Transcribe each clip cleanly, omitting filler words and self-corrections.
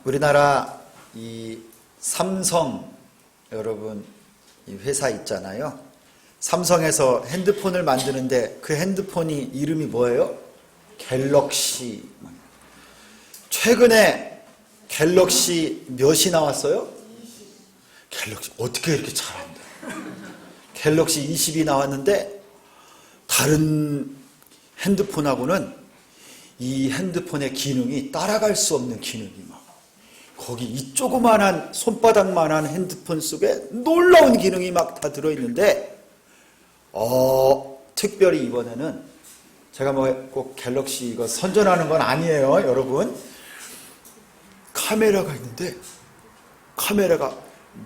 우리나라 이 삼성 여러분 이 회사 있잖아요. 삼성에서 핸드폰을 만드는데 그 핸드폰이 이름이 뭐예요? 갤럭시. 최근에 갤럭시 몇이 나왔어요? 갤럭시 어떻게 이렇게 잘한다. 갤럭시 20이 나왔는데 다른 핸드폰하고는 이 핸드폰의 기능이 따라갈 수 없는 기능이 막 거기 이 조그만한 손바닥만한 핸드폰 속에 놀라운 기능이 막 다 들어있는데 특별히 이번에는 제가 뭐 꼭 갤럭시 이거 선전하는 건 아니에요 여러분. 카메라가 있는데 카메라가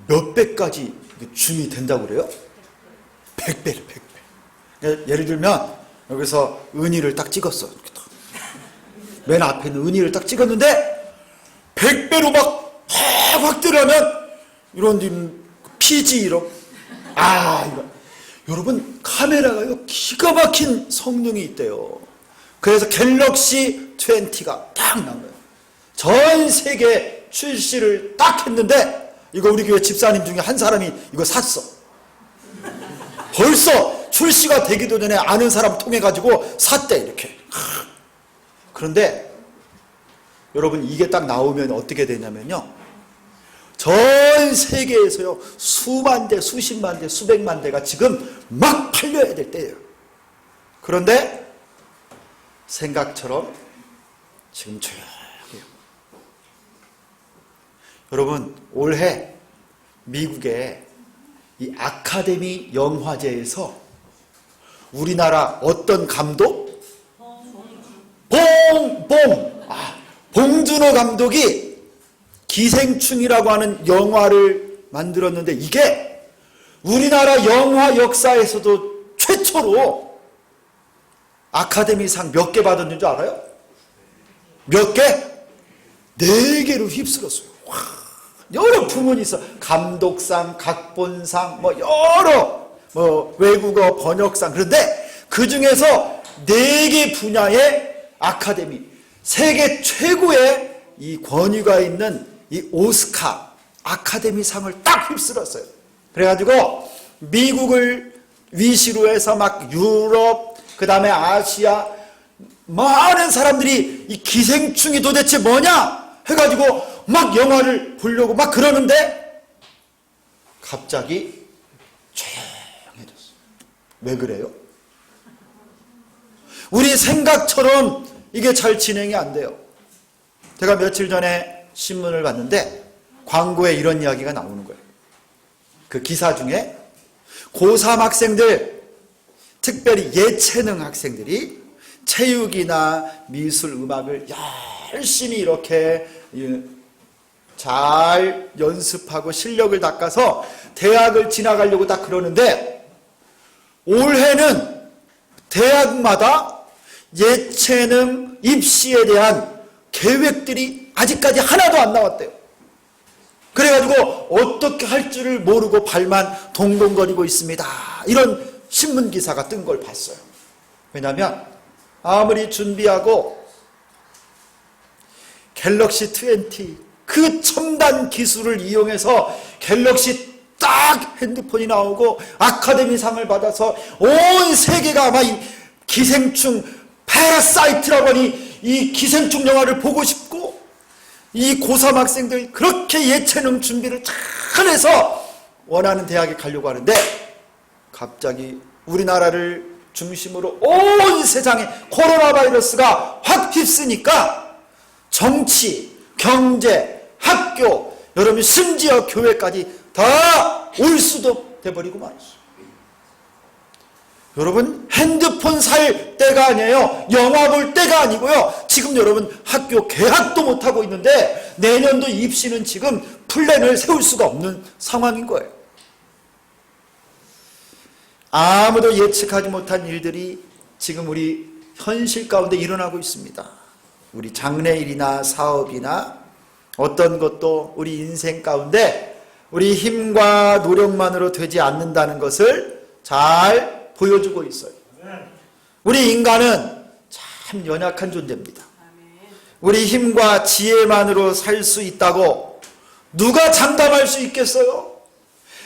몇 배까지 줌이 된다고 그래요? 100배를 100배. 예를 들면 여기서 은희를 딱 찍었어. 맨 앞에 있는 은희를 딱 찍었는데 100배로 막 확대하면 이런 PG 이런 이거 여러분 카메라가요 기가 막힌 성능이 있대요. 그래서 갤럭시 20가 딱 나온 거예요. 전 세계 출시를 딱 했는데 이거 우리 교회 집사님 중에 한 사람이 이거 샀어. 벌써 출시가 되기도 전에 아는 사람 통해 가지고 샀대 이렇게. 그런데 여러분 이게 딱 나오면 어떻게 되냐면요, 전 세계에서요 수만 대, 수십만 대, 수백만 대가 지금 막 팔려야 될 때예요. 그런데 생각처럼 지금 조용해요. 여러분 올해 미국의 이 아카데미 영화제에서 우리나라 어떤 감독? 봉준호 감독이 기생충이라고 하는 영화를 만들었는데 이게 우리나라 영화 역사에서도 최초로 아카데미상 몇 개 받았는 줄 알아요? 몇 개? 4개로 휩쓸었어요. 여러 부문이 있어. 감독상, 각본상, 여러 외국어 번역상. 그런데 그 중에서 4개 분야의 아카데미, 세계 최고의 이 권위가 있는 이 오스카 아카데미상을 딱 휩쓸었어요. 그래가지고 미국을 위시로 해서 막 유럽, 그 다음에 아시아 많은 사람들이 이 기생충이 도대체 뭐냐 해가지고 막 영화를 보려고 막 그러는데 갑자기 조용해졌어요. 왜 그래요? 우리 생각처럼 이게 잘 진행이 안 돼요. 제가 며칠 전에 신문을 봤는데 광고에 이런 이야기가 나오는 거예요. 그 기사 중에 고3 학생들, 특별히 예체능 학생들이 체육이나 미술, 음악을 열심히 이렇게 잘 연습하고 실력을 닦아서 대학을 지나가려고 딱 그러는데 올해는 대학마다 예체능 입시에 대한 계획들이 아직까지 하나도 안 나왔대요. 그래가지고 어떻게 할 줄을 모르고 발만 동동거리고 있습니다. 이런 신문 기사가 뜬 걸 봤어요. 왜냐하면 아무리 준비하고 갤럭시 20 그 첨단 기술을 이용해서 갤럭시 딱 핸드폰이 나오고 아카데미상을 받아서 온 세계가 아마 이 기생충 패러사이트라고 하니 이 기생충 영화를 보고 싶고 이 고3 학생들 그렇게 예체능 준비를 잘 해서 원하는 대학에 가려고 하는데 갑자기 우리나라를 중심으로 온 세상에 코로나 바이러스가 확 휩쓰니까 정치, 경제, 학교, 여러분 심지어 교회까지 다 올 수도 돼버리고 말았어요. 여러분 핸드폰 살 때가 아니에요. 영화 볼 때가 아니고요. 지금 여러분 학교 개학도 못하고 있는데 내년도 입시는 지금 플랜을 세울 수가 없는 상황인 거예요. 아무도 예측하지 못한 일들이 지금 우리 현실 가운데 일어나고 있습니다. 우리 장래일이나 사업이나 어떤 것도 우리 인생 가운데 우리 힘과 노력만으로 되지 않는다는 것을 잘 보여주고 있어요. 우리 인간은 참 연약한 존재입니다. 우리 힘과 지혜만으로 살 수 있다고 누가 장담할 수 있겠어요?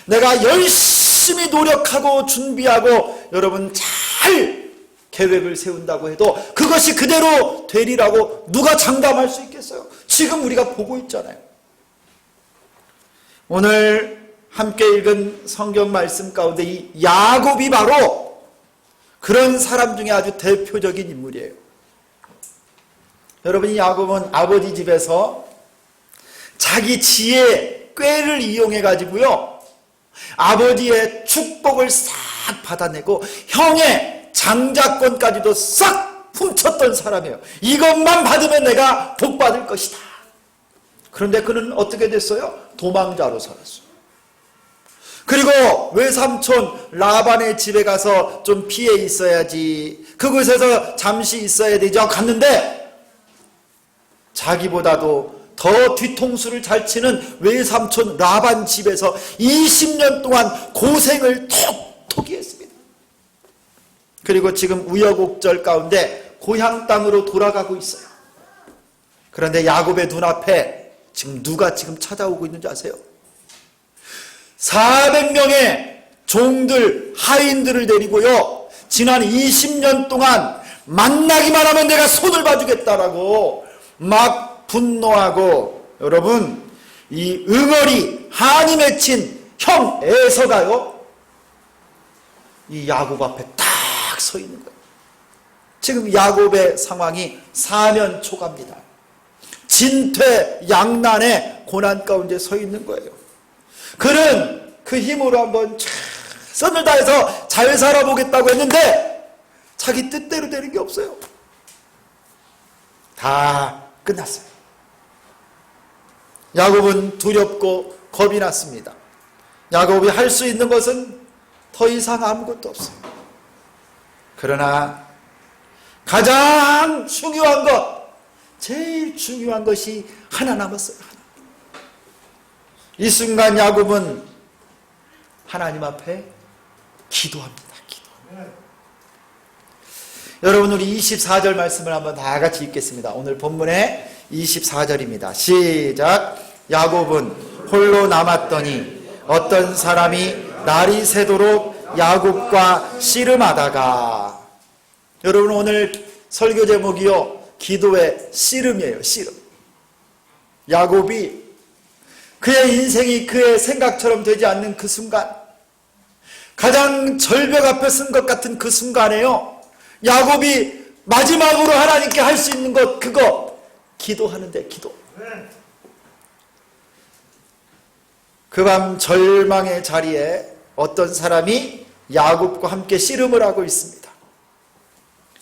내가 열심히 노력하고 준비하고 여러분 잘 계획을 세운다고 해도 그것이 그대로 되리라고 누가 장담할 수 있겠어요? 지금 우리가 보고 있잖아요. 오늘 함께 읽은 성경 말씀 가운데 이 야곱이 바로 그런 사람 중에 아주 대표적인 인물이에요. 여러분, 이 야곱은 아버지 집에서 자기 지혜 꾀를 이용해 가지고요 아버지의 축복을 싹 받아내고 형의 장자권까지도 싹 훔쳤던 사람이에요. 이것만 받으면 내가 복 받을 것이다. 그런데 그는 어떻게 됐어요? 도망자로 살았어요. 그리고 외삼촌 라반의 집에 가서 좀 피해 있어야지, 그곳에서 잠시 있어야 되죠. 갔는데 자기보다도 더 뒤통수를 잘 치는 외삼촌 라반 집에서 20년 동안 고생을 톡톡히 했습니다. 그리고 지금 우여곡절 가운데 고향 땅으로 돌아가고 있어요. 그런데 야곱의 눈앞에 지금 누가 지금 찾아오고 있는지 아세요? 400명의 종들, 하인들을 데리고요 지난 20년 동안 만나기만 하면 내가 손을 봐주겠다라고 막 분노하고, 여러분 이 응어리 한이 맺힌 형 에서가요 이 야곱 앞에 딱 서 있는 거예요. 지금 야곱의 상황이 사면초가입니다. 진퇴양난의 고난 가운데 서 있는 거예요. 그는 그 힘으로 한번 최선을 다해서 잘 살아보겠다고 했는데 자기 뜻대로 되는 게 없어요. 다 끝났어요. 야곱은 두렵고 겁이 났습니다. 야곱이 할 수 있는 것은 더 이상 아무것도 없어요. 그러나 가장 중요한 것, 제일 중요한 것이 하나 남았어요. 이 순간 야곱은 하나님 앞에 기도합니다. 기도. 여러분, 우리 24절 말씀을 한번 다 같이 읽겠습니다. 오늘 본문의 24절입니다. 시작. 야곱은 홀로 남았더니 어떤 사람이 날이 새도록 야곱과 씨름하다가, 여러분 오늘 설교 제목이요 기도의 씨름이에요. 씨름. 야곱이 그의 인생이 그의 생각처럼 되지 않는 그 순간, 가장 절벽 앞에 쓴 것 같은 그 순간에요 야곱이 마지막으로 하나님께 할 수 있는 것, 그거 기도하는데, 기도. 그 밤 절망의 자리에 어떤 사람이 야곱과 함께 씨름을 하고 있습니다.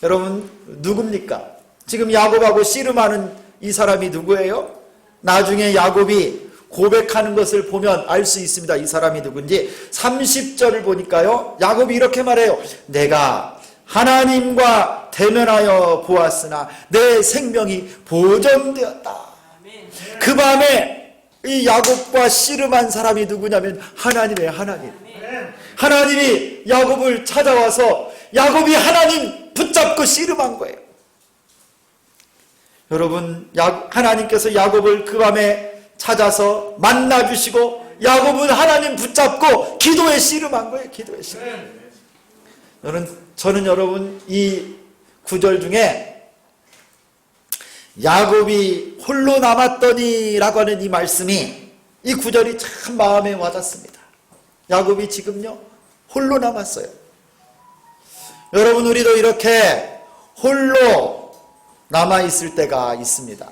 여러분 누굽니까? 지금 야곱하고 씨름하는 이 사람이 누구예요? 나중에 야곱이 고백하는 것을 보면 알 수 있습니다. 이 사람이 누군지. 30절을 보니까요 야곱이 이렇게 말해요. 내가 하나님과 대면하여 보았으나 내 생명이 보존되었다. 그 밤에 이 야곱과 씨름한 사람이 누구냐면 하나님이에요. 하나님. 하나님이 야곱을 찾아와서 야곱이 하나님 붙잡고 씨름한 거예요. 여러분, 하나님께서 야곱을 그 밤에 찾아서 만나주시고 야곱은 하나님 붙잡고 기도에 씨름한 거예요. 기도에 씨름. 저는 여러분 이 구절 중에 야곱이 홀로 남았더니 라고 하는 이 말씀이, 이 구절이 참 마음에 와닿습니다. 야곱이 지금요 홀로 남았어요. 여러분 우리도 이렇게 홀로 남아있을 때가 있습니다.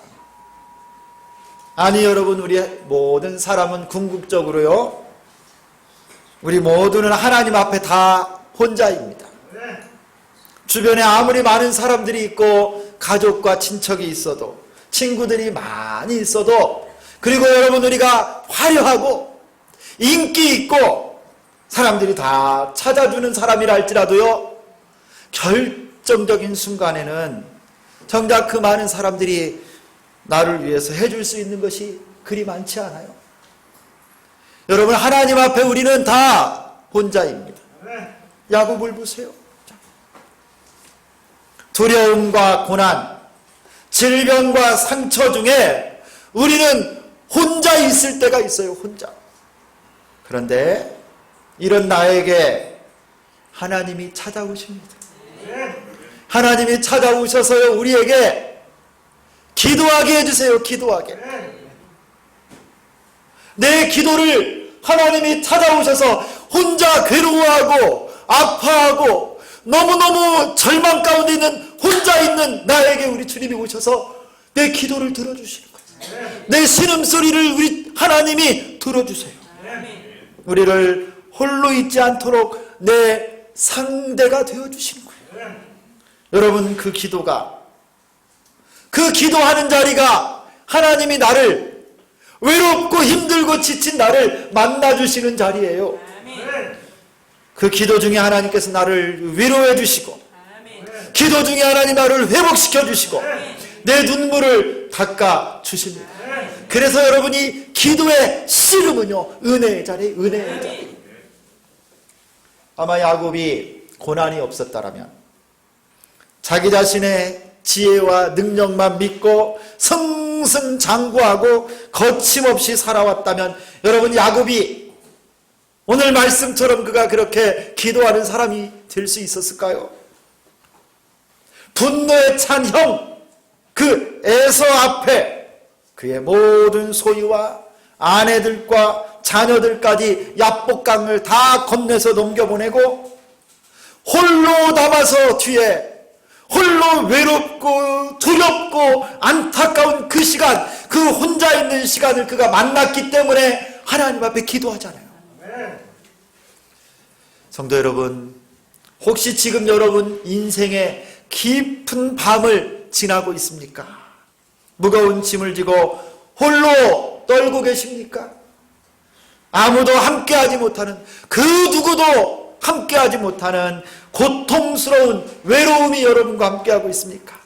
아니 여러분, 우리 모든 사람은 궁극적으로요 우리 모두는 하나님 앞에 다 혼자입니다. 주변에 아무리 많은 사람들이 있고 가족과 친척이 있어도, 친구들이 많이 있어도, 그리고 여러분 우리가 화려하고 인기 있고 사람들이 다 찾아주는 사람이라 할지라도요 결정적인 순간에는 정작 그 많은 사람들이 나를 위해서 해줄 수 있는 것이 그리 많지 않아요. 여러분 하나님 앞에 우리는 다 혼자입니다. 야곱을 보세요. 두려움과 고난, 질병과 상처 중에 우리는 혼자 있을 때가 있어요. 혼자. 그런데 이런 나에게 하나님이 찾아오십니다. 하나님이 찾아오셔서요, 우리에게 기도하게 해주세요. 기도하게. 내 기도를 하나님이 찾아오셔서 혼자 괴로워하고 아파하고 너무너무 절망 가운데 있는 혼자 있는 나에게 우리 주님이 오셔서 내 기도를 들어주시는 거예요. 내 신음소리를 우리 하나님이 들어주세요. 우리를 홀로 있지 않도록 내 상대가 되어주시는 거예요. 여러분, 그 기도가, 그 기도하는 자리가 하나님이 나를, 외롭고 힘들고 지친 나를 만나주시는 자리예요. 그 기도 중에 하나님께서 나를 위로해 주시고, 기도 중에 하나님 나를 회복시켜 주시고, 내 눈물을 닦아 주십니다. 그래서 여러분이 기도의 씨름은요, 은혜의 자리, 은혜의 자리. 아마 야곱이 고난이 없었다라면 자기 자신의 지혜와 능력만 믿고 승승장구하고 거침없이 살아왔다면 여러분, 야곱이 오늘 말씀처럼 그가 그렇게 기도하는 사람이 될 수 있었을까요? 분노에 찬 형, 그 에서 앞에 그의 모든 소유와 아내들과 자녀들까지 야복강을 다 건네서 넘겨보내고 홀로 남아서 뒤에 홀로 외롭고 두렵고 안타까운 그 시간, 그 혼자 있는 시간을 그가 만났기 때문에 하나님 앞에 기도하잖아요. 성도 여러분, 혹시 지금 여러분 인생의 깊은 밤을 지나고 있습니까? 무거운 짐을 지고 홀로 떨고 계십니까? 아무도 함께하지 못하는, 그 누구도 함께하지 못하는 고통스러운 외로움이 여러분과 함께하고 있습니까?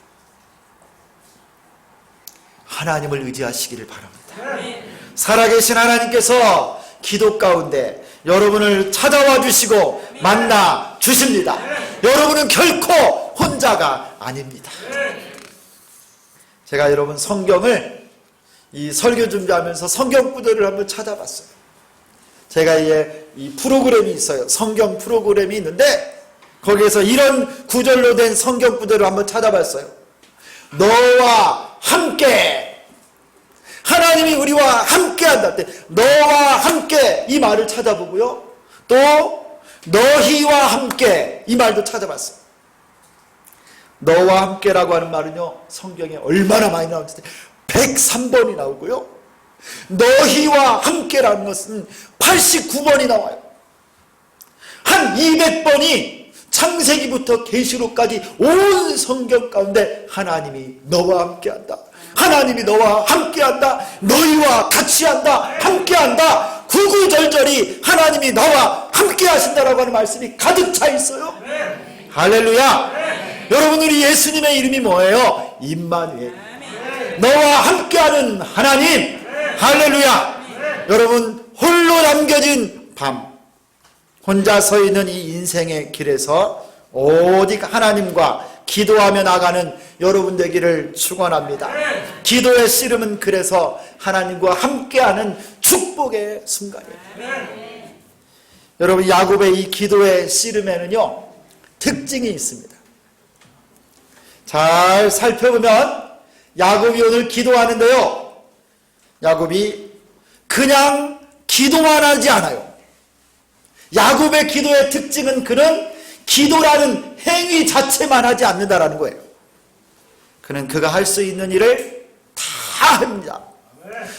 하나님을 의지하시기를 바랍니다. 살아계신 하나님께서 기도 가운데 여러분을 찾아와 주시고 만나 주십니다. 여러분은 결코 혼자가 아닙니다. 제가 여러분 성경을 이 설교 준비하면서 성경 구절을 한번 찾아봤어요. 제가 이 프로그램이 있어요. 성경 프로그램이 있는데 거기에서 이런 구절로 된 성경 구절을 한번 찾아봤어요. 너와 함께, 하나님이 우리와 함께 한다 때 너와 함께 이 말을 찾아보고요, 또 너희와 함께 이 말도 찾아봤어요. 너와 함께라고 하는 말은요, 성경에 얼마나 많이 나오는지 103번이 나오고요, 너희와 함께라는 것은 89번이 나와요. 한 200번이 창세기부터 계시록까지 온 성경 가운데 하나님이 너와 함께한다, 하나님이 너와 함께한다, 너희와 같이 한다, 함께한다, 구구절절히 하나님이 나와 함께하신다라고 하는 말씀이 가득 차 있어요. 할렐루야. 여러분, 우리 예수님의 이름이 뭐예요? 임마누엘. 너와 함께하는 하나님. 할렐루야. 여러분, 홀로 남겨진 밤, 혼자 서 있는 이 인생의 길에서 오직 하나님과 기도하며 나가는 여러분 되기를 축원합니다. 기도의 씨름은 그래서 하나님과 함께하는 축복의 순간이에요. 여러분, 야곱의 이 기도의 씨름에는요, 특징이 있습니다. 잘 살펴보면 야곱이 오늘 기도하는데요, 야곱이 그냥 기도만 하지 않아요. 야곱의 기도의 특징은 그는 기도라는 행위 자체만 하지 않는다라는 거예요. 그는 그가 할 수 있는 일을 다 합니다.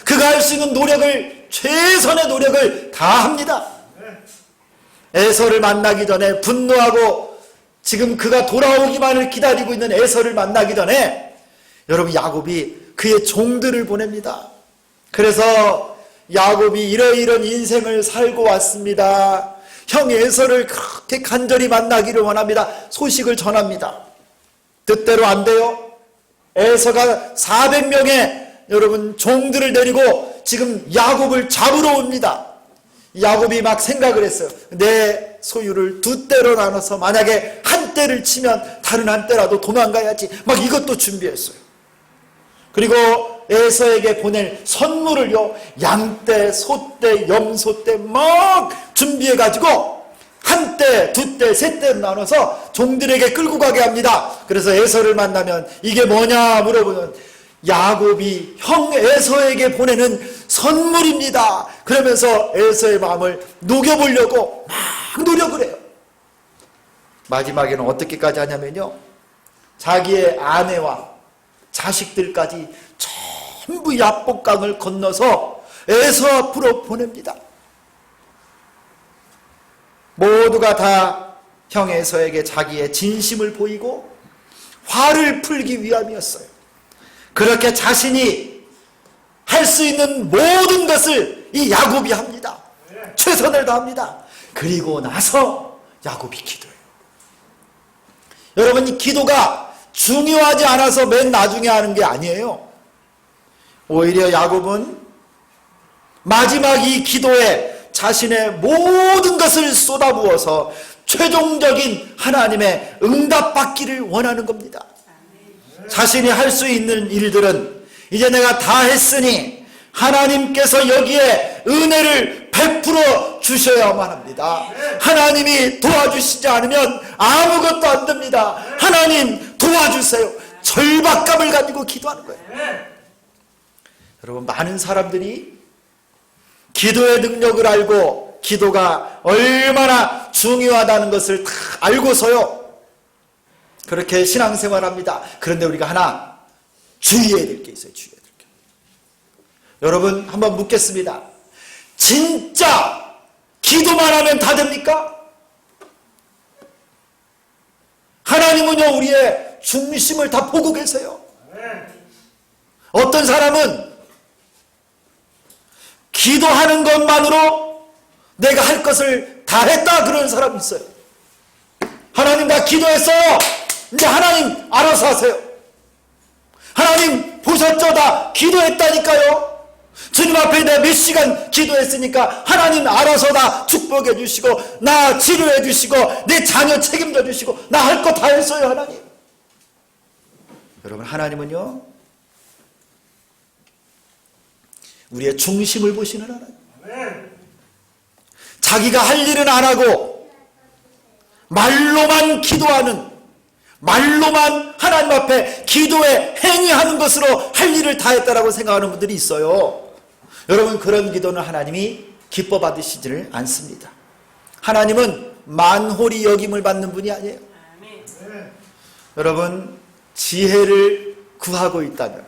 그가 할 수 있는 노력을, 최선의 노력을 다 합니다. 에서를 만나기 전에 분노하고 지금 그가 돌아오기만을 기다리고 있는 에서를 만나기 전에 여러분, 야곱이 그의 종들을 보냅니다. 그래서 야곱이 이러이런 인생을 살고 왔습니다, 형 에서를 그렇게 간절히 만나기를 원합니다, 소식을 전합니다. 뜻대로 안 돼요. 에서가 400명의 여러분 종들을 데리고 지금 야곱을 잡으러 옵니다. 야곱이 막 생각을 했어요. 내 소유를 두 떼로 나눠서 만약에 한 떼를 치면 다른 한 떼라도 도망가야지, 막 이것도 준비했어요. 그리고 에서에게 보낼 선물을요, 양떼, 소떼, 염소떼 막 준비해가지고 한 떼, 두 떼, 세 떼 나눠서 종들에게 끌고 가게 합니다. 그래서 에서를 만나면 이게 뭐냐 물어보면 야곱이 형 에서에게 보내는 선물입니다. 그러면서 에서의 마음을 녹여보려고 막 노력을 해요. 마지막에는 어떻게까지 하냐면요, 자기의 아내와 자식들까지 전부 야복강을 건너서 에서 앞으로 보냅니다. 모두가 다 형 에서에게 자기의 진심을 보이고 화를 풀기 위함이었어요. 그렇게 자신이 할 수 있는 모든 것을 이 야곱이 합니다. 최선을 다합니다. 그리고 나서 야곱이 기도해요. 여러분, 이 기도가 중요하지 않아서 맨 나중에 하는 게 아니에요. 오히려 야곱은 마지막 이 기도에 자신의 모든 것을 쏟아부어서 최종적인 하나님의 응답받기를 원하는 겁니다. 자신이 할 수 있는 일들은 이제 내가 다 했으니 하나님께서 여기에 은혜를 베풀어 주셔야만 합니다. 하나님이 도와주시지 않으면 아무것도 안 됩니다. 하나님 도와주세요. 절박감을 가지고 기도하는 거예요. 여러분, 많은 사람들이 기도의 능력을 알고 기도가 얼마나 중요하다는 것을 다 알고서요, 그렇게 신앙생활합니다. 그런데 우리가 하나 주의해야 될 게 있어요. 주의해야 될 게. 여러분, 한번 묻겠습니다. 진짜 기도만 하면 다 됩니까? 하나님은요, 우리의 중심을 다 보고 계세요. 어떤 사람은 기도하는 것만으로 내가 할 것을 다 했다 그러는 사람이 있어요. 하나님, 나 기도했어요. 이제 하나님 알아서 하세요. 하나님 보셨죠? 나 기도했다니까요. 주님 앞에 내가 몇 시간 기도했으니까 하나님 알아서 나 축복해 주시고, 나 치료해 주시고, 내 자녀 책임져 주시고, 나 할 거 다 했어요. 하나님. 여러분, 하나님은요, 우리의 중심을 보시는 하나님. 자기가 할 일은 안 하고 말로만 기도하는, 말로만 하나님 앞에 기도에 행위하는 것으로 할 일을 다 했다라고 생각하는 분들이 있어요. 여러분, 그런 기도는 하나님이 기뻐 받으시지를 않습니다. 하나님은 만홀히 여김을 받는 분이 아니에요. 여러분, 지혜를 구하고 있다면,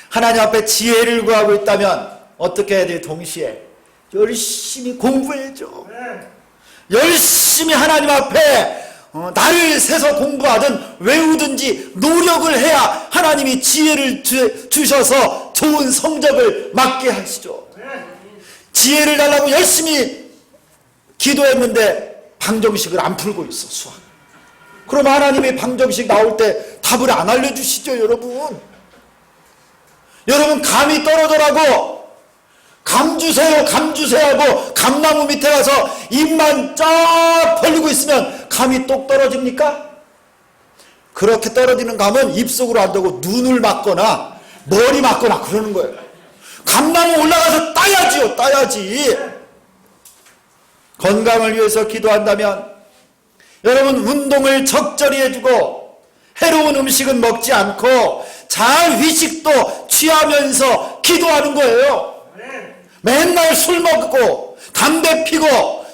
하나님 앞에 지혜를 구하고 있다면 어떻게 해야 돼요? 동시에 열심히 공부해야죠. 열심히 하나님 앞에 나를 세서 공부하든 외우든지 노력을 해야 하나님이 지혜를 주셔서 좋은 성적을 맞게 하시죠. 지혜를 달라고 열심히 기도했는데 방정식을 안 풀고 있어, 수학. 그럼 하나님이 방정식 나올 때 답을 안 알려주시죠. 여러분, 감이 떨어져라고 감 주세요, 감 주세요 하고 감나무 밑에 가서 입만 쫙 벌리고 있으면 감이 똑 떨어집니까? 그렇게 떨어지는 감은 입속으로 안 되고 눈을 맞거나 머리 맞거나 그러는 거예요. 감나무 올라가서 따야지요, 따야지. 건강을 위해서 기도한다면 여러분, 운동을 적절히 해주고 해로운 음식은 먹지 않고 잘 휴식도 취하면서 기도하는 거예요. 맨날 술 먹고 담배 피고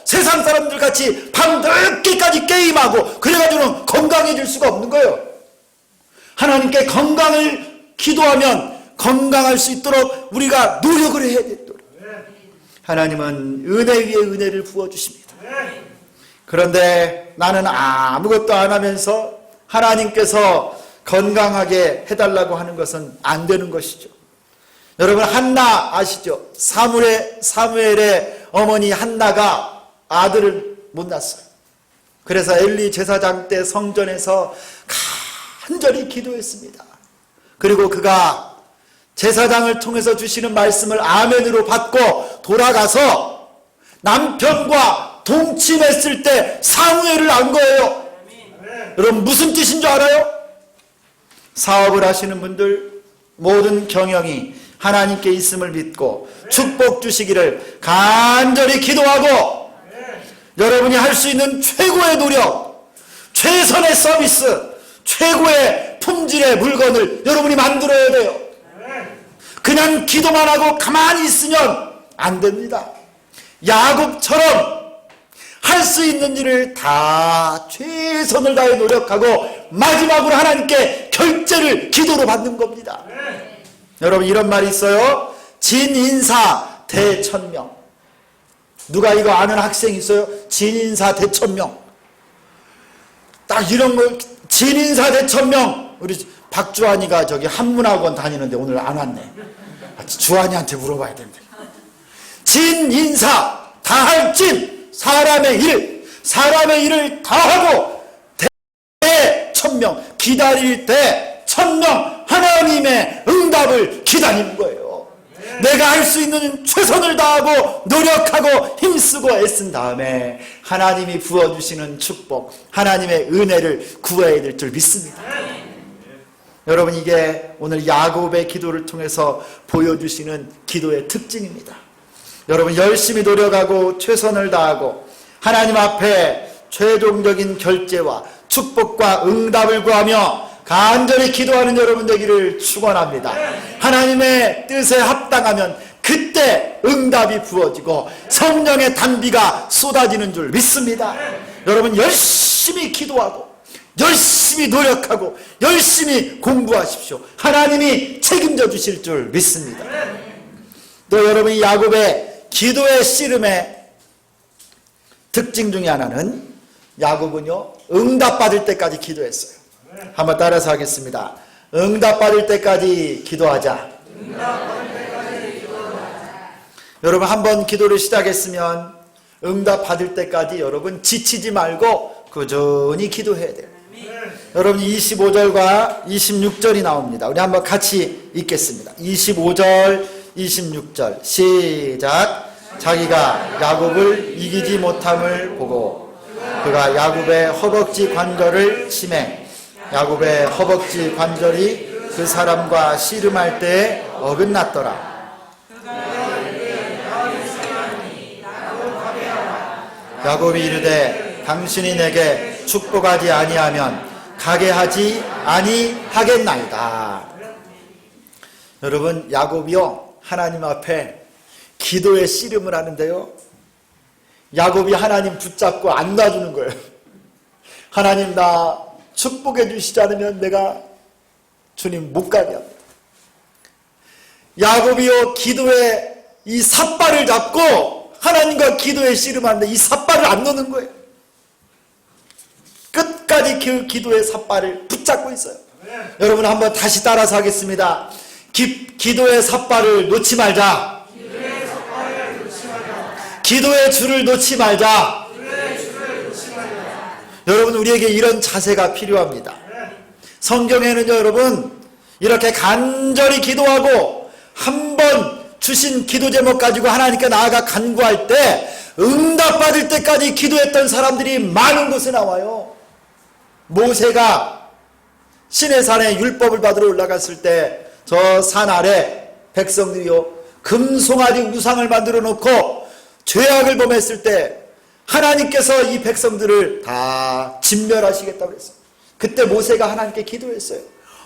세상 사람들 같이 밤늦게까지 게임하고 그래가지고는 건강해질 수가 없는 거예요. 하나님께 건강을 기도하면 건강할 수 있도록 우리가 노력을 해야 되도록 하나님은 은혜 위에 은혜를 부어주십니다. 그런데 나는 아무것도 안 하면서 하나님께서 건강하게 해달라고 하는 것은 안 되는 것이죠. 여러분, 한나 아시죠? 사무엘의 어머니 한나가 아들을 못 낳았어요. 그래서 엘리 제사장 때 성전에서 간절히 기도했습니다. 그리고 그가 제사장을 통해서 주시는 말씀을 아멘으로 받고 돌아가서 남편과 동침했을 때 사무엘을 안 거예요. 여러분, 무슨 뜻인 줄 알아요? 사업을 하시는 분들, 모든 경영이 하나님께 있음을 믿고 축복 주시기를 간절히 기도하고, 여러분이 할 수 있는 최고의 노력, 최선의 서비스, 최고의 품질의 물건을 여러분이 만들어야 돼요. 그냥 기도만 하고 가만히 있으면 안 됩니다. 야곱처럼 할 수 있는 일을 다 최선을 다해 노력하고 마지막으로 하나님께 결제를 기도로 받는 겁니다. 여러분, 이런 말이 있어요. 진인사 대천명. 누가 이거 아는 학생 있어요? 진인사 대천명. 딱 이런 거, 진인사 대천명. 우리 박주환이가 저기 한문학원 다니는데 오늘 안 왔네. 주환이한테 물어봐야 된대. 진인사, 다할 진, 사람의 일을 다하고 대천명, 기다릴 때 천명, 하나님의 응답을 기다리는 거예요. 내가 할 수 있는 최선을 다하고 노력하고 힘쓰고 애쓴 다음에 하나님이 부어주시는 축복, 하나님의 은혜를 구해야 될 줄 믿습니다. 여러분, 이게 오늘 야곱의 기도를 통해서 보여주시는 기도의 특징입니다. 여러분, 열심히 노력하고 최선을 다하고 하나님 앞에 최종적인 결제와 축복과 응답을 구하며 간절히 기도하는 여러분 되기를 축원합니다. 하나님의 뜻에 합당하면 그때 응답이 부어지고 성령의 단비가 쏟아지는 줄 믿습니다. 여러분, 열심히 기도하고 열심히 노력하고 열심히 공부하십시오. 하나님이 책임져 주실 줄 믿습니다. 또 여러분이 야곱의 기도의 씨름의 특징 중에 하나는, 야곱은요 응답받을 때까지 기도했어요. 한번 따라서 하겠습니다. 응답받을 때까지 기도하자. 여러분, 한번 기도를 시작했으면 응답받을 때까지 여러분 지치지 말고 꾸준히 기도해야 돼요. 여러분, 25절과 26절이 나옵니다. 우리 한번 같이 읽겠습니다. 25절 26절 시작. 자기가 야곱을 이기지 못함을 보고 그가 야곱의 허벅지 관절을 치매 야곱의 허벅지 관절이 그 사람과 씨름할 때에 어긋났더라. 야곱이 이르되 당신이 내게 축복하지 아니하면 가게 하지 아니하겠나이다. 여러분, 야곱이요 하나님 앞에 기도의 씨름을 하는데요, 야곱이 하나님 붙잡고 안 놔주는 거예요. 하나님, 나 축복해 주시지 않으면 내가 주님 못 가게 합니다. 야곱이요 기도의 이 삿발을 잡고 하나님과 기도의 씨름하는데 이 삿발을 안 놓는 거예요. 끝까지 그 기도의 삿발을 붙잡고 있어요. 여러분, 한번 다시 따라서 하겠습니다. 기도의 삿발을 놓지 말자. 기도의 줄을 놓지 말자. 여러분, 우리에게 이런 자세가 필요합니다. 성경에는요 여러분, 이렇게 간절히 기도하고 한번 주신 기도 제목 가지고 하나님께 나아가 간구할 때 응답받을 때까지 기도했던 사람들이 많은 곳에 나와요. 모세가 시내산에 율법을 받으러 올라갔을 때 저 산 아래 백성들이요 금송아지 우상을 만들어 놓고 죄악을 범했을 때 하나님께서 이 백성들을 다 진멸하시겠다고 그랬어요. 그때 모세가 하나님께 기도했어요.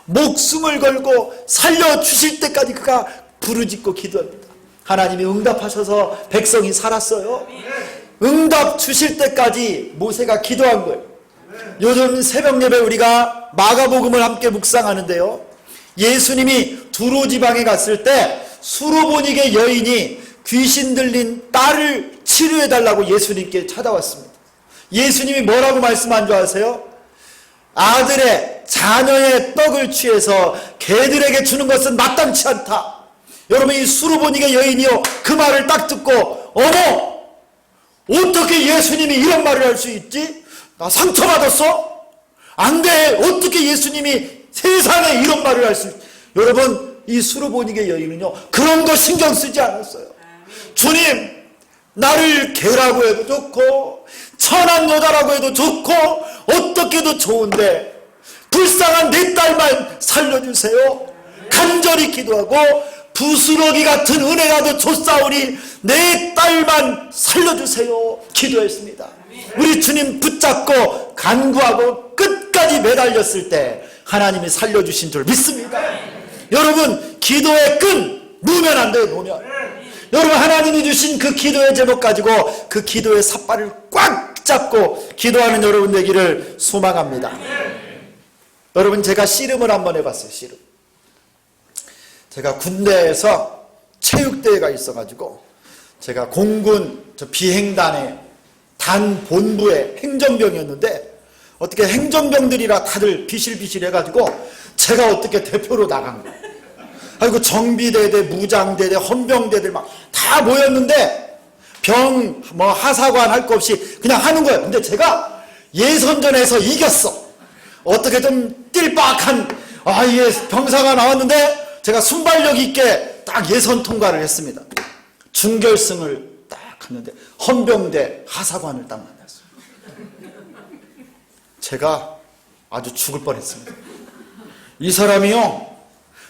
목숨을 걸고 살려주실 때까지 그가 부르짖고 기도합니다. 하나님이 응답하셔서 백성이 살았어요. 응답 주실 때까지 모세가 기도한 거예요. 요즘 새벽 예배 우리가 마가복음을 함께 묵상하는데요, 예수님이 두로 지방에 갔을 때 수로보니게 여인이 귀신 들린 딸을 치료해달라고 예수님께 찾아왔습니다. 예수님이 뭐라고 말씀한 줄 아세요? 아들의 자녀의 떡을 취해서 개들에게 주는 것은 마땅치 않다. 여러분, 이 수로보니게 여인이요 그 말을 딱 듣고, 어머, 어떻게 예수님이 이런 말을 할 수 있지? 나 상처받았어? 안 돼. 어떻게 예수님이 세상에 이런 말을 할 수 있지? 여러분, 이 수로보니게 여인은요 그런 거 신경 쓰지 않았어요. 주님, 나를 개라고 해도 좋고 천한 여자라고 해도 좋고 어떻게도 좋은데 불쌍한 내 딸만 살려주세요. 간절히 기도하고 부스러기 같은 은혜라도 줬사오니 내 딸만 살려주세요 기도했습니다. 우리 주님 붙잡고 간구하고 끝까지 매달렸을 때 하나님이 살려주신 줄 믿습니다. 여러분, 기도의 끈 놓으면 안 돼요. 놓으면 여러분, 하나님이 주신 그 기도의 제목 가지고 그 기도의 삿발을 꽉 잡고 기도하는 여러분 되기를 소망합니다. 여러분, 제가 씨름을 한번 해봤어요. 씨름. 제가 군대에서 체육대회가 있어가지고 제가 공군 비행단의 단 본부의 행정병이었는데 어떻게 행정병들이라 다들 비실비실해가지고 제가 어떻게 대표로 나간 거예요. 아이고, 정비대대, 무장대대, 헌병대들 막 다 모였는데 병, 하사관 할 거 없이 그냥 하는 거예요. 근데 제가 예선전에서 이겼어. 어떻게 좀 띨박한 병사가 나왔는데 제가 순발력 있게 딱 예선 통과를 했습니다. 준결승을 딱 갔는데 헌병대 하사관을 딱 만났어요. 제가 아주 죽을 뻔했습니다. 이 사람이요,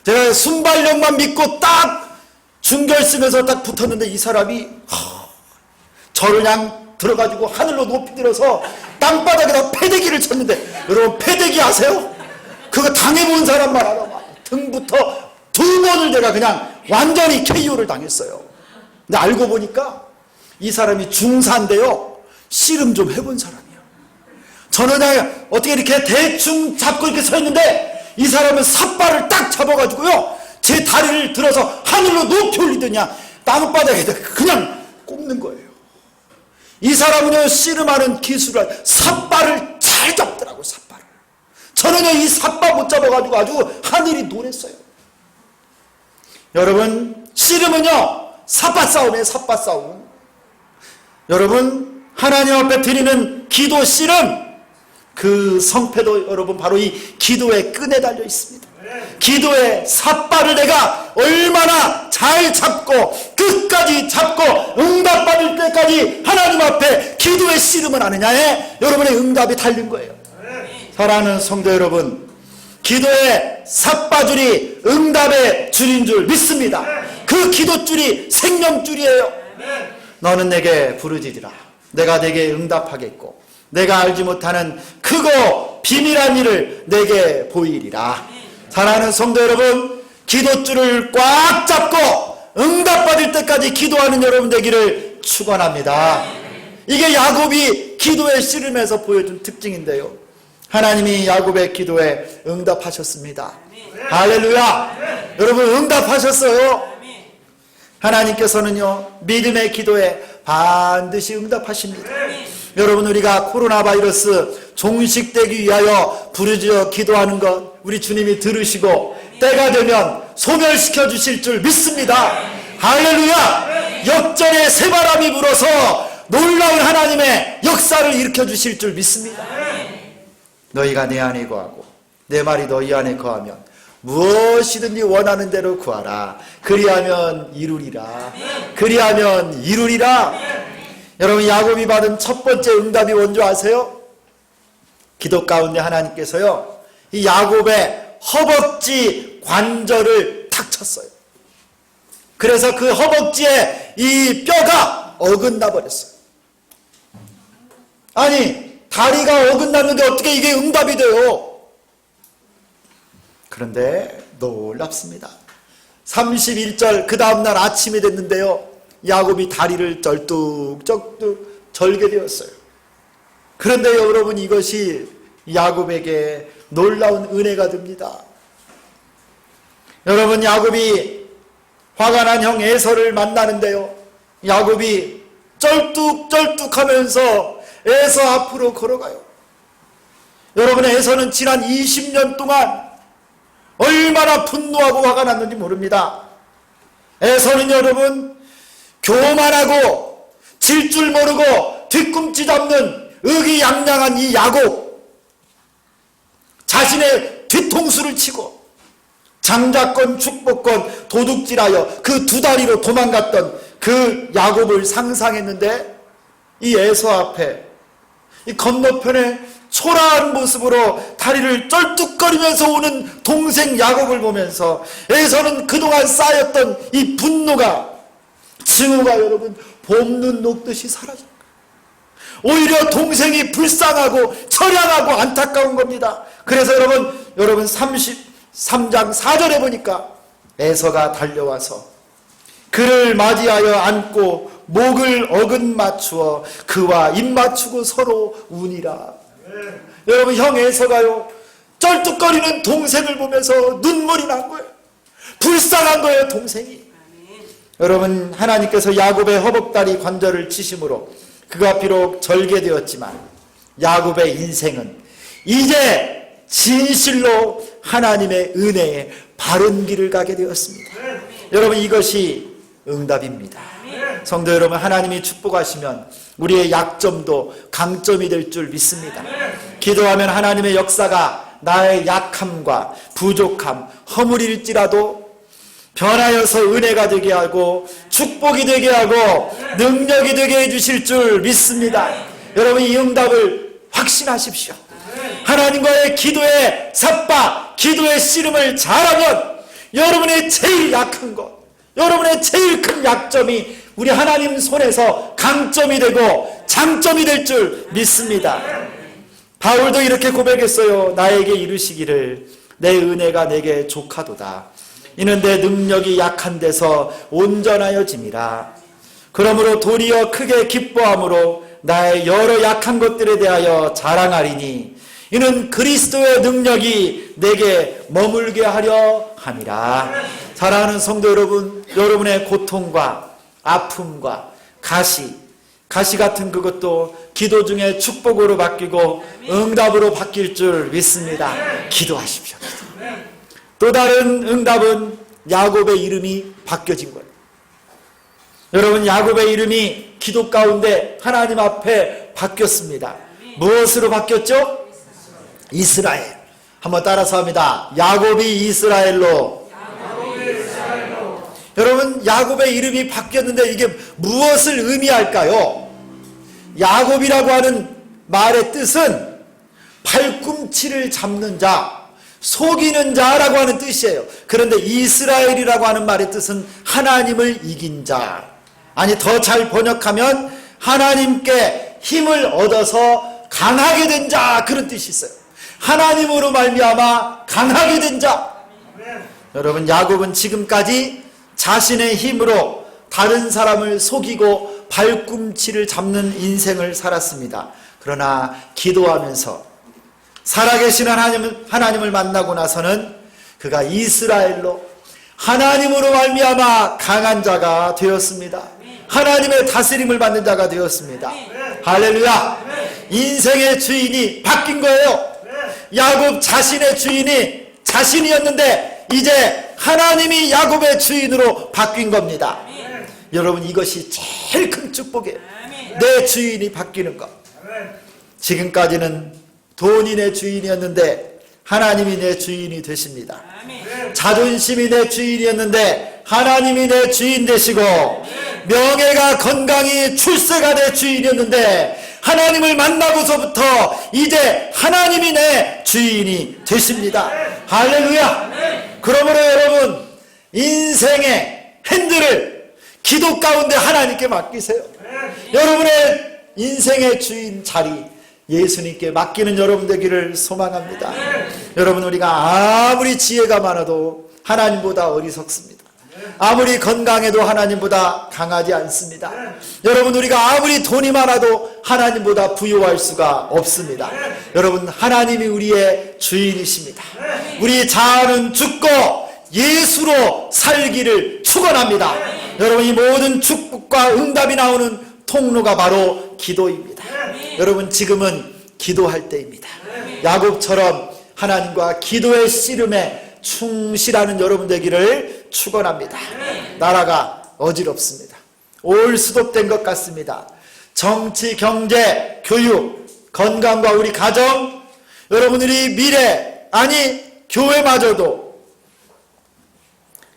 제가 순발력만 믿고 딱 준결승에서 딱 붙었는데 이 사람이 저를 그냥 들어가지고 하늘로 높이 들어서 땅바닥에다 패대기를 쳤는데, 여러분 패대기 아세요? 그거 당해본 사람만 알아. 등부터 두 번을 내가 그냥 완전히 KO를 당했어요. 근데 알고 보니까 이 사람이 중사인데요, 씨름 좀 해본 사람이에요. 저는 그냥 어떻게 이렇게 대충 잡고 이렇게 서 있는데 이 사람은 삿발을 딱 잡아가지고요, 제 다리를 들어서 하늘로 높이 올리더니 나뭇바닥에다 그냥 꼽는 거예요. 이 사람은요, 씨름하는 기술을 삿발을 잘 잡더라고요. 삿발을. 저는요, 이 삿발 못 잡아가지고 아주 하늘이 노랬어요. 여러분, 씨름은요 삿발 싸움이에요. 삿발 싸움. 여러분, 하나님 앞에 드리는 기도 씨름, 그 성패도 여러분 바로 이 기도의 끈에 달려 있습니다. 기도의 삿발을 내가 얼마나 잘 잡고 끝까지 잡고 응답받을 때까지 하나님 앞에 기도의 씨름을 하느냐에 여러분의 응답이 달린 거예요. 사랑하는 성도 여러분, 기도의 삿바줄이 응답의 줄인 줄 믿습니다. 그 기도줄이 생명줄이에요. 너는 내게 부르짖으라. 내가 내게 응답하겠고 내가 알지 못하는 크고 비밀한 일을 내게 보이리라. 사랑하는 성도 여러분, 기도줄을 꽉 잡고 응답받을 때까지 기도하는 여러분 되기를 축원합니다. 이게 야곱이 기도의 씨름에서 보여준 특징인데요, 하나님이 야곱의 기도에 응답하셨습니다. 할렐루야. 여러분, 응답하셨어요. 하나님께서는요, 믿음의 기도에 반드시 응답하십니다. 여러분, 우리가 코로나 바이러스 종식되기 위하여 부르짖어 기도하는 것 우리 주님이 들으시고 때가 되면 소멸시켜 주실 줄 믿습니다. 할렐루야. 역전의 새바람이 불어서 놀라운 하나님의 역사를 일으켜 주실 줄 믿습니다. 너희가 내 안에 거하고 내 말이 너희 안에 거하면 무엇이든지 원하는 대로 구하라. 그리하면 이루리라. 그리하면 이루리라. 여러분, 야곱이 받은 첫 번째 응답이 뭔지 아세요? 기도 가운데 하나님께서요, 이 야곱의 허벅지 관절을 탁 쳤어요. 그래서 그 허벅지에 이 뼈가 어긋나 버렸어요. 아니, 다리가 어긋났는데 어떻게 이게 응답이 돼요? 그런데 놀랍습니다. 31절 그 다음날 아침이 됐는데요, 야곱이 다리를 쩔뚝쩔뚝 절게 되었어요. 그런데 여러분, 이것이 야곱에게 놀라운 은혜가 됩니다. 여러분, 야곱이 화가 난 형 에서를 만나는데요, 야곱이 쩔뚝쩔뚝하면서 에서 앞으로 걸어가요. 여러분, 에서는 지난 20년 동안 얼마나 분노하고 화가 났는지 모릅니다. 에서는 여러분, 교만하고 질 줄 모르고 뒤꿈치 잡는 의기양양한 이 야곱, 자신의 뒤통수를 치고 장자권 축복권 도둑질하여 그 두 다리로 도망갔던 그 야곱을 상상했는데, 이 에서 앞에 이 건너편에 초라한 모습으로 다리를 쩔뚝거리면서 오는 동생 야곱을 보면서 에서는 그동안 쌓였던 이 분노가, 증오가 여러분 봄눈 녹듯이 사라진 거예요. 오히려 동생이 불쌍하고 처량하고 안타까운 겁니다. 그래서 여러분 33장 4절에 보니까 에서가 달려와서 그를 맞이하여 안고 목을 어긋 맞추어 그와 입 맞추고 서로 우니라. 여러분 형 에서가요 쩔뚝거리는 동생을 보면서 눈물이 난 거예요. 불쌍한 거예요 동생이. 여러분 하나님께서 야곱의 허벅다리 관절을 치심으로 그가 비록 절개되었지만 야곱의 인생은 이제 진실로 하나님의 은혜에 바른 길을 가게 되었습니다. 여러분 이것이 응답입니다. 성도 여러분, 하나님이 축복하시면 우리의 약점도 강점이 될 줄 믿습니다. 기도하면 하나님의 역사가 나의 약함과 부족함, 허물일지라도 변하여서 은혜가 되게 하고 축복이 되게 하고 능력이 되게 해주실 줄 믿습니다. 여러분 이 응답을 확신하십시오. 하나님과의 기도의 삽박, 기도의 씨름을 잘하면 여러분의 제일 약한 것, 여러분의 제일 큰 약점이 우리 하나님 손에서 강점이 되고 장점이 될 줄 믿습니다. 바울도 이렇게 고백했어요. 나에게 이르시기를 내 은혜가 내게 족하도다. 이는 내 능력이 약한 데서 온전하여짐이라. 그러므로 도리어 크게 기뻐함으로 나의 여러 약한 것들에 대하여 자랑하리니 이는 그리스도의 능력이 내게 머물게 하려 함이라. 사랑하는 성도 여러분, 여러분의 고통과 아픔과 가시 같은 그것도 기도 중에 축복으로 바뀌고 응답으로 바뀔 줄 믿습니다. 기도하십시오. 또 다른 응답은 야곱의 이름이 바뀌어진 거예요. 여러분 야곱의 이름이 기도 가운데 하나님 앞에 바뀌었습니다. 무엇으로 바뀌었죠? 이스라엘. 한번 따라서 합니다. 야곱이 이스라엘로. 여러분 야곱의 이름이 바뀌었는데 이게 무엇을 의미할까요? 야곱이라고 하는 말의 뜻은 팔꿈치를 잡는 자, 속이는 자라고 하는 뜻이에요. 그런데 이스라엘이라고 하는 말의 뜻은 하나님을 이긴 자. 아니 더 잘 번역하면 하나님께 힘을 얻어서 강하게 된 자, 그런 뜻이 있어요. 하나님으로 말미암아 강하게 된 자. 여러분 야곱은 지금까지 자신의 힘으로 다른 사람을 속이고 발꿈치를 잡는 인생을 살았습니다. 그러나 기도하면서 살아계신 하나님을 만나고 나서는 그가 이스라엘로 하나님으로 말미암아 강한 자가 되었습니다. 하나님의 다스림을 받는 자가 되었습니다. 할렐루야. 인생의 주인이 바뀐 거예요. 야곱 자신의 주인이 자신이었는데 이제 하나님이 야곱의 주인으로 바뀐 겁니다. 여러분 이것이 제일 큰 축복이에요. 내 주인이 바뀌는 것. 지금까지는 돈이 내 주인이었는데 하나님이 내 주인이 되십니다. 자존심이 내 주인이었는데 하나님이 내 주인 되시고, 명예가 건강이 출세가 내 주인이었는데 하나님을 만나고서부터 이제 하나님이 내 주인이 되십니다. 할렐루야. 그러므로 여러분 인생의 핸들을 기도 가운데 하나님께 맡기세요. 여러분의 인생의 주인 자리 예수님께 맡기는 여러분 되기를 소망합니다. 여러분 우리가 아무리 지혜가 많아도 하나님보다 어리석습니다. 아무리 건강해도 하나님보다 강하지 않습니다. 여러분 우리가 아무리 돈이 많아도 하나님보다 부유할 수가 없습니다. 여러분 하나님이 우리의 주인이십니다. 우리 자아는 죽고 예수로 살기를 축원합니다. 여러분 이 모든 축복과 응답이 나오는 통로가 바로 기도입니다. 여러분 지금은 기도할 때입니다. 야곱처럼 하나님과 기도의 씨름에 충실하는 여러분 되기를 축원합니다. 나라가 어지럽습니다. 올수독된 것 같습니다. 정치, 경제, 교육, 건강과 우리 가정, 여러분들이 미래, 아니 교회마저도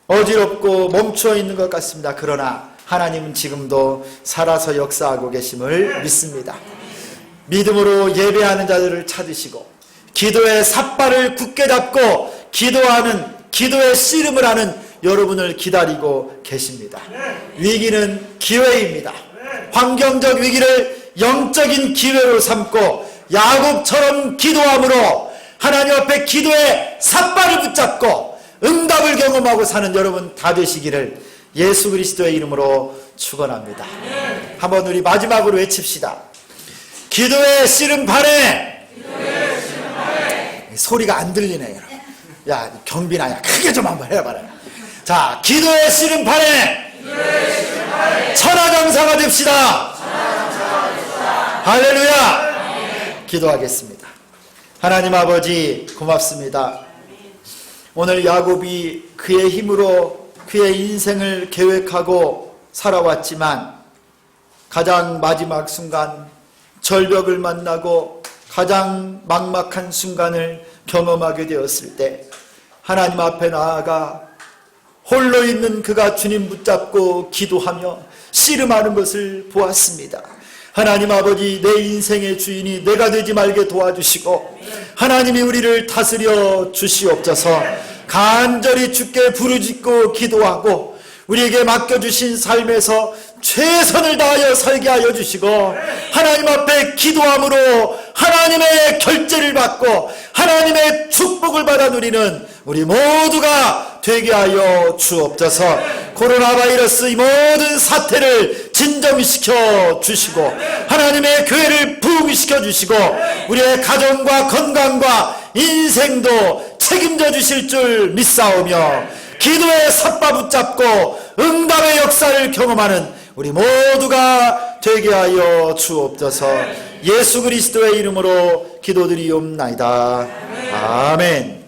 어지럽고 멈추어 있는 것 같습니다. 그러나 하나님은 지금도 살아서 역사하고 계심을 믿습니다. 믿음으로 예배하는 자들을 찾으시고 기도의 삿발을 굳게 잡고 기도의 씨름을 하는 여러분을 기다리고 계십니다. 위기는 기회입니다. 환경적 위기를 영적인 기회로 삼고 야곱처럼 기도함으로 하나님 앞에 기도의 삿발을 붙잡고 응답을 경험하고 사는 여러분 다 되시기를 예수 그리스도의 이름으로 축원합니다. 한번 우리 마지막으로 외칩시다. 기도의 씨름판에 소리가 안 들리네 여러분. 야 경빈아 크게 좀 한번 해봐라. 자 기도의 씨름판에 천하장사가 됩시다. 할렐루야. 기도하겠습니다. 하나님 아버지 고맙습니다. 오늘 야곱이 그의 힘으로 그의 인생을 계획하고 살아왔지만 가장 마지막 순간 절벽을 만나고 가장 막막한 순간을 경험하게 되었을 때 하나님 앞에 나아가 홀로 있는 그가 주님 붙잡고 기도하며 씨름하는 것을 보았습니다. 하나님 아버지 내 인생의 주인이 내가 되지 말게 도와주시고 하나님이 우리를 다스려 주시옵소서. 간절히 주께 부르짖고 기도하고 우리에게 맡겨주신 삶에서 최선을 다하여 살게 하여 주시고 하나님 앞에 기도함으로 하나님의 결제를 받고 하나님의 축복을 받아 누리는 우리 모두가 되게 하여 주옵소서. 코로나 바이러스 이 모든 사태를 진정시켜 주시고 하나님의 교회를 부흥시켜 주시고 우리의 가정과 건강과 인생도 책임져 주실 줄 믿사오며 기도의 삿바 붙잡고 응답의 역사를 경험하는 우리 모두가 되게 하여 주옵소서. 예수 그리스도의 이름으로 기도드리옵나이다. 아멘.